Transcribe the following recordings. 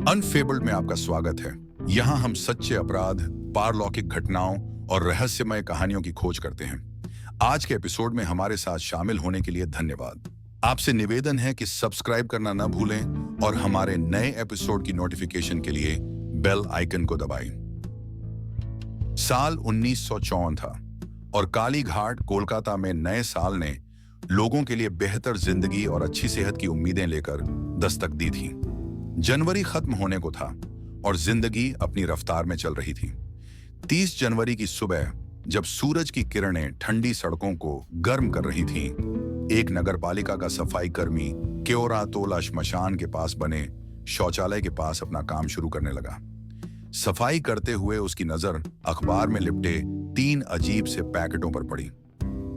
अनफेबल्ड में आपका स्वागत है। यहाँ हम सच्चे अपराध, पारलौकिक घटनाओं और रहस्यमय कहानियों की खोज करते हैं। आज के एपिसोड में हमारे साथ शामिल होने के लिए धन्यवाद। आपसे निवेदन है कि सब्सक्राइब करना न भूलें और हमारे नए एपिसोड की नोटिफिकेशन के लिए बेल आइकन को दबाएं। साल 1954 था और कालीघाट, कोलकाता में नए साल ने लोगों के लिए बेहतर जिंदगी और अच्छी सेहत की उम्मीदें लेकर दस्तक दी थी। जनवरी खत्म होने को था और जिंदगी अपनी रफ्तार में चल रही थी। 30 जनवरी की सुबह जब सूरज की किरणें ठंडी सड़कों को गर्म कर रही थीं, एक नगरपालिका का सफाई कर्मी क्योरा तोला श्मशान के पास बने शौचालय के पास अपना काम शुरू करने लगा। सफाई करते हुए उसकी नजर अखबार में लिपटे 3 अजीब से पैकेटों पर पड़ी।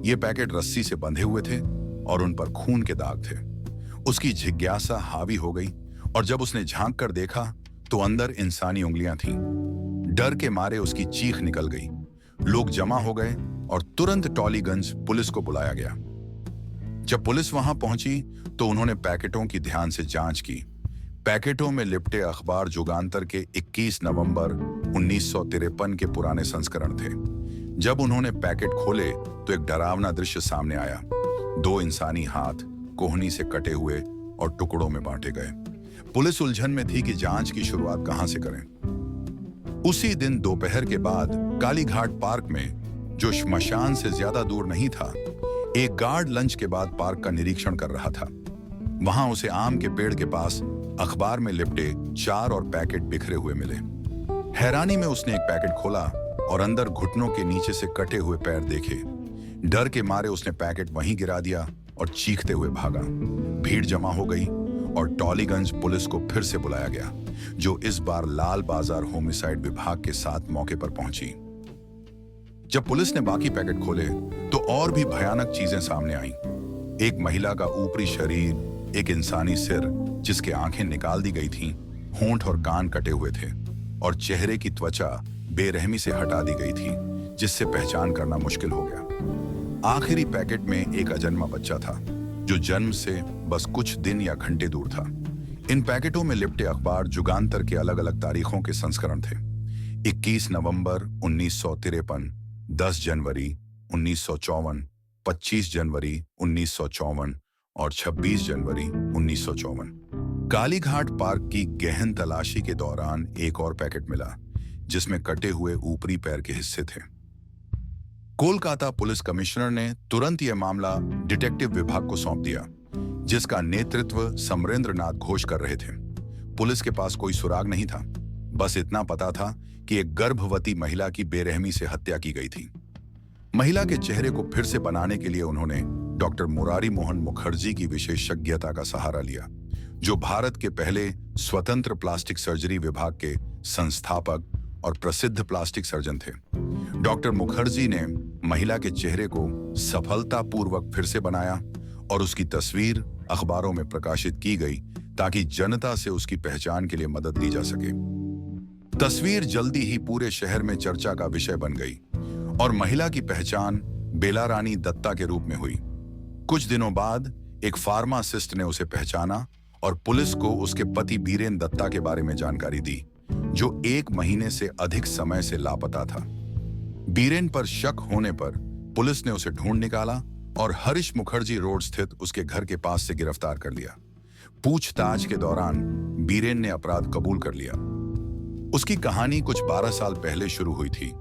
ये पैकेट रस्सी से बंधे हुए थे और उन पर खून के दाग थे। उसकी जिज्ञासा हावी हो गई और जब उसने झांक कर देखा तो अंदर इंसानी उंगलियां थीं। डर के मारे उसकी चीख निकल गई। लोग जमा हो गए और तुरंत टॉलीगंज पुलिस को बुलाया गया। जब पुलिस वहां पहुंची तो उन्होंने पैकेटों की ध्यान से जांच की। पैकेटों में लिपटे अखबार जुगांतर के 21 नवंबर 1953 के पुराने संस्करण थे। जब उन्होंने पैकेट खोले तो एक डरावना दृश्य सामने आया। 2 इंसानी हाथ कोहनी से कटे हुए और टुकड़ों में बांटे गए। पुलिस उलझन में थी कि जांच की शुरुआत कहां से करें। उसी दिन दोपहर के बाद कालीघाट पार्क में, जो श्मशान से ज्यादा दूर नहीं था, एक गार्ड लंच के बाद पार्क का निरीक्षण कर रहा था। वहां उसे आम के पेड़ के पास अखबार में लिपटे 4 और पैकेट बिखरे हुए मिले। हैरानी में उसने एक पैकेट खोला और अंदर घुटनों के नीचे से कटे हुए पैर देखे। डर के मारे उसने पैकेट वहीं गिरा दिया और चीखते हुए भागा। भीड़ जमा हो गई और टॉलीगंज पुलिस को फिर से बुलाया गया, जो इस बार लाल बाजार होमिसाइड विभाग के साथ मौके पर पहुंची। जब पुलिस ने बाकी पैकेट खोले तो और भी भयानक चीजें सामने आईं। एक महिला का ऊपरी शरीर, एक इंसानी सिर जिसके आंखें निकाल दी गई थीं, होंठ और कान कटे हुए थे और चेहरे की त्वचा बेरहमी से हटा दी गई थी, जिससे पहचान करना मुश्किल हो गया। आखिरी पैकेट में एक अजन्मा बच्चा था जो जन्म से बस कुछ दिन या घंटे दूर था। इन पैकेटों में लिपटे अखबार जुगांतर के अलग अलग तारीखों के संस्करण थे। 21 नवंबर 1953, 10 जनवरी 1954, 25 जनवरी 1954 और 26 जनवरी 1954। कालीघाट पार्क की गहन तलाशी के दौरान एक और पैकेट मिला, जिसमें कटे हुए ऊपरी पैर के हिस्से थे। कोलकाता पुलिस कमिश्नर ने तुरंत यह मामला डिटेक्टिव विभाग को सौंप दिया, जिसका नेतृत्व समरेंद्र नाथ घोष कर रहे थे। पुलिस के पास कोई सुराग नहीं था, बस इतना पता था कि एक गर्भवती महिला की बेरहमी से हत्या की गई थी। महिला के चेहरे को फिर से बनाने के लिए उन्होंने डॉक्टर मुरारी मोहन मुखर्जी की विशेषज्ञता का सहारा लिया, जो भारत के पहले स्वतंत्र प्लास्टिक सर्जरी विभाग के संस्थापक और प्रसिद्ध प्लास्टिक सर्जन थे। डॉक्टर मुखर्जी ने महिला के चेहरे को सफलतापूर्वक फिर से बनाया और उसकी तस्वीर अखबारों में प्रकाशित की गई ताकि जनता से उसकी पहचान के लिए मदद ली जा सके। तस्वीर जल्दी ही पूरे शहर में चर्चा का विषय बन गई और महिला की पहचान बेलारानी दत्ता के रूप में हुई। कुछ दिनों बाद एक फार्मासिस्ट ने उसे पहचाना और पुलिस को उसके पति बीरेन दत्ता के बारे में जानकारी दी, जो 1 महीने से अधिक समय से लापता था। बीरेन पर शक होने पर पुलिस ने उसे ढूंढ निकाला और हरीश मुखर्जी रोड स्थित उसके घर के पास से गिरफ्तार कर लिया। पूछताछ के दौरान बीरेन ने अपराध कबूल कर लिया। उसकी कहानी कुछ 12 साल पहले शुरू हुई थी,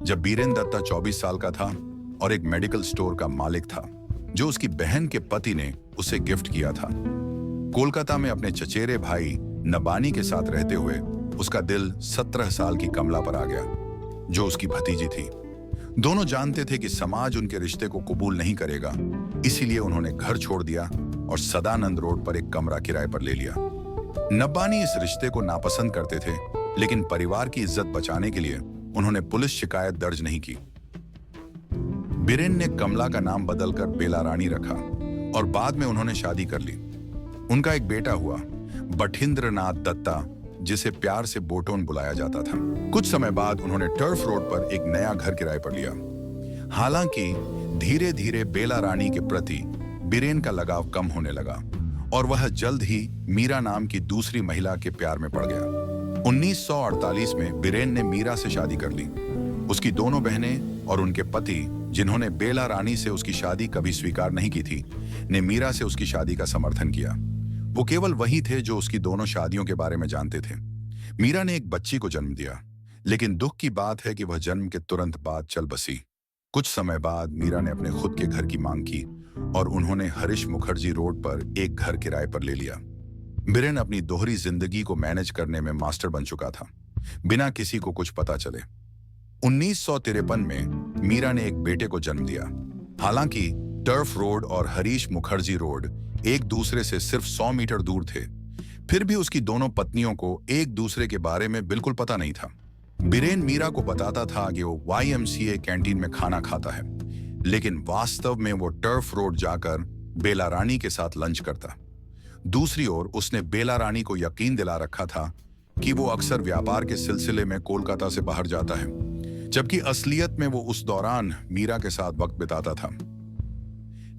जब बीरेन दत्ता 24 साल का था और एक मेडिकल स्टोर का मालिक था, जो उसकी बहन के पति ने उसे गिफ्ट किया था। कोलकाता में अपने चचेरे भाई नबानी के साथ रहते हुए उसका दिल 17 साल की कमला पर आ गया, जो उसकी भतीजी थी। दोनों जानते थे कि समाज उनके रिश्ते को कबूल नहीं करेगा, इसीलिए उन्होंने घर छोड़ दिया और सदानंद रोड पर एक कमरा किराए पर ले लिया। नब्बानी इस रिश्ते को नापसंद करते थे, लेकिन परिवार की इज्जत बचाने के लिए उन्होंने पुलिस शिकायत दर्ज नहीं की। बीरेन ने कमला का नाम बदलकर बेला रानी रखा और बाद में उन्होंने शादी कर ली। उनका एक बेटा हुआ, बठिंद्रनाथ दत्ता, जिसे प्यार से बोटोन बुलाया जाता था। कुछ समय बाद उन्होंने टर्फ रोड पर एक नया घर किराए पर लिया। हालांकि धीरे धीरे बेला रानी के प्रति बीरेन का लगाव कम होने लगा और वह जल्द ही मीरा नाम की दूसरी महिला के प्यार में पड़ गया। 1948 में बीरेन ने मीरा से शादी कर ली। उसकी दोनों बहनें और उनके पति, जिन्होंने बेला रानी से उसकी शादी कभी स्वीकार नहीं की थी, ने मीरा से उसकी शादी का समर्थन किया। वो केवल वही थे जो उसकी दोनों शादियों के बारे में जानते थे। मीरा ने एक बच्ची को जन्म दिया, लेकिन दुख की बात है कि वह जन्म के तुरंत बाद चल बसी। कुछ समय बाद मीरा ने अपने खुद के घर की मांग की और उन्होंने हरीश मुखर्जी रोड पर एक घर किराए पर ले लिया। बीरेन अपनी दोहरी जिंदगी को मैनेज करने में मास्टर बन चुका था, बिना किसी को कुछ पता चले। 1953 में मीरा ने एक बेटे को जन्म दिया। हालांकि टर्फ रोड और हरीश मुखर्जी रोड एक दूसरे से सिर्फ 100 मीटर दूर थे, फिर भी उसकी दोनों पत्नियों को एक दूसरे के बारे में बिल्कुल पता नहीं था। बीरेन मीरा को बताता था कि वो YMCA कैंटीन में खाना खाता है, लेकिन वास्तव में वो टर्फ रोड जाकर बेला रानी के साथ लंच करता। दूसरी ओर उसने बेला रानी को यकीन दिला रखा था कि वो अक्सर व्यापार के सिलसिले में कोलकाता से बाहर जाता है, जबकि असलियत में वो उस दौरान मीरा के साथ वक्त बिताता था।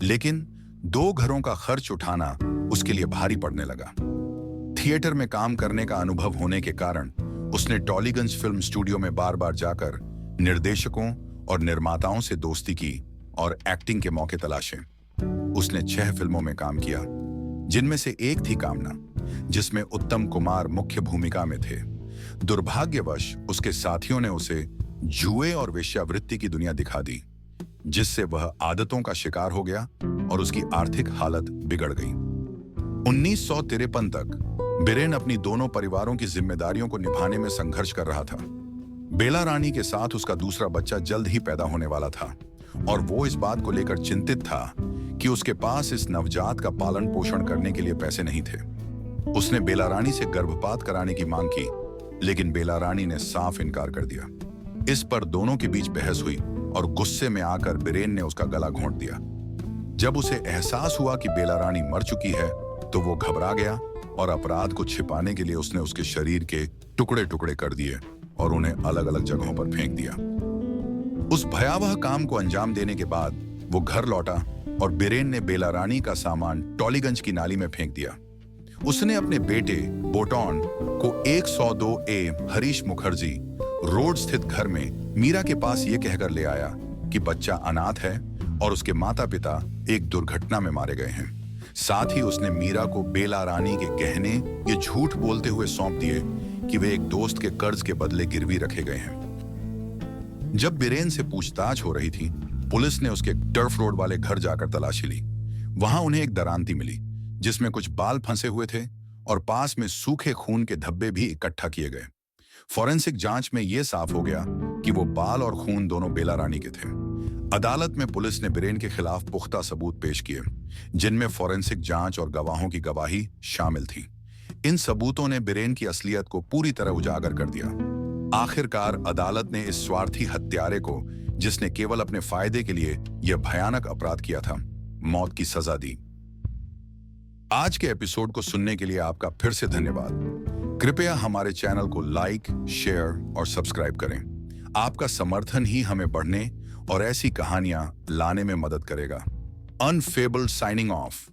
लेकिन 2 घरों का खर्च उठाना उसके लिए भारी पड़ने लगा। थिएटर में काम करने का अनुभव होने के कारण उसने टॉलीगंज फिल्म स्टूडियो में बार बार जाकर निर्देशकों और निर्माताओं से दोस्ती की और एक्टिंग के मौके तलाशे। उसने 6 फिल्मों में काम किया, जिनमें से एक थी कामना, जिसमें उत्तम कुमार मुख्य भूमिका में थे। दुर्भाग्यवश उसके साथियों ने उसे जुए और वेश्यावृत्ति की दुनिया दिखा दी, जिससे वह आदतों का शिकार हो गया और उसकी आर्थिक हालत बिगड़ गई। 1953 तक बीरेन अपनी दोनों परिवारों की जिम्मेदारियों को निभाने में संघर्ष कर रहा था। बेला रानी के साथ उसका दूसरा बच्चा जल्द ही पैदा होने वाला था और वो इस बात को लेकर चिंतित था कि उसके पास इस नवजात का पालन पोषण करने के लिए पैसे नहीं थे। उसने बेला रानी से गर्भपात कराने की मांग की, लेकिन बेला रानी ने साफ इनकार कर दिया। इस पर दोनों के बीच बहस हुई और गुस्से में आकर बीरेन ने उसका गला घोंट दिया। जब उसे एहसास हुआ कि बेला रानी मर चुकी है, तो वो घबरा गया और अपराध को छिपाने के लिए उसने उसके शरीर के टुकड़े टुकड़े कर दिए और उन्हें अलग अलग जगहों पर फेंक दिया। उस भयावह काम को अंजाम देने के बाद वो घर लौटा और बीरेन ने बेला रानी का सामान टॉलीगंज की नाली में फेंक दिया। उसने अपने बेटे बोटॉन को 102A हरीश मुखर्जी रोड स्थित घर में मीरा के पास ये कहकर ले आया कि बच्चा अनाथ है और उसके माता पिता एक दुर्घटना में मारे गए हैं। साथ ही उसने मीरा को बेला रानी के गहने ये झूठ बोलते हुए सौंप दिए कि वे एक दोस्त के कर्ज के बदले गिरवी रखे गए हैं। जब बीरेन से पूछताछ हो रही थी, पुलिस ने उसके टर्फ रोड वाले घर जाकर तलाशी ली। वहां उन्हें एक दरांती मिली, जिसमें कुछ बाल फंसे हुए थे और पास में सूखे खून के धब्बे भी इकट्ठा किए गए। फॉरेंसिक जांच में यह साफ हो गया कि वो बाल और खून दोनों बेला रानी के थे। अदालत में पुलिस ने बीरेन के खिलाफ पुख्ता सबूत पेश किए, जिनमें फॉरेंसिक जांच और गवाहों की गवाही शामिल थी। इन सबूतों ने बीरेन की असलियत को पूरी तरह उजागर कर दिया। आखिरकार अदालत ने इस स्वार्थी हत्यारे को, जिसने केवल अपने फायदे के लिए यह भयानक अपराध किया था, मौत की सजा दी। आज के एपिसोड को सुनने के लिए आपका फिर से धन्यवाद। कृपया हमारे चैनल को लाइक, शेयर और सब्सक्राइब करें। आपका समर्थन ही हमें बढ़ने और ऐसी कहानियां लाने में मदद करेगा। अनफेबल्ड साइनिंग ऑफ।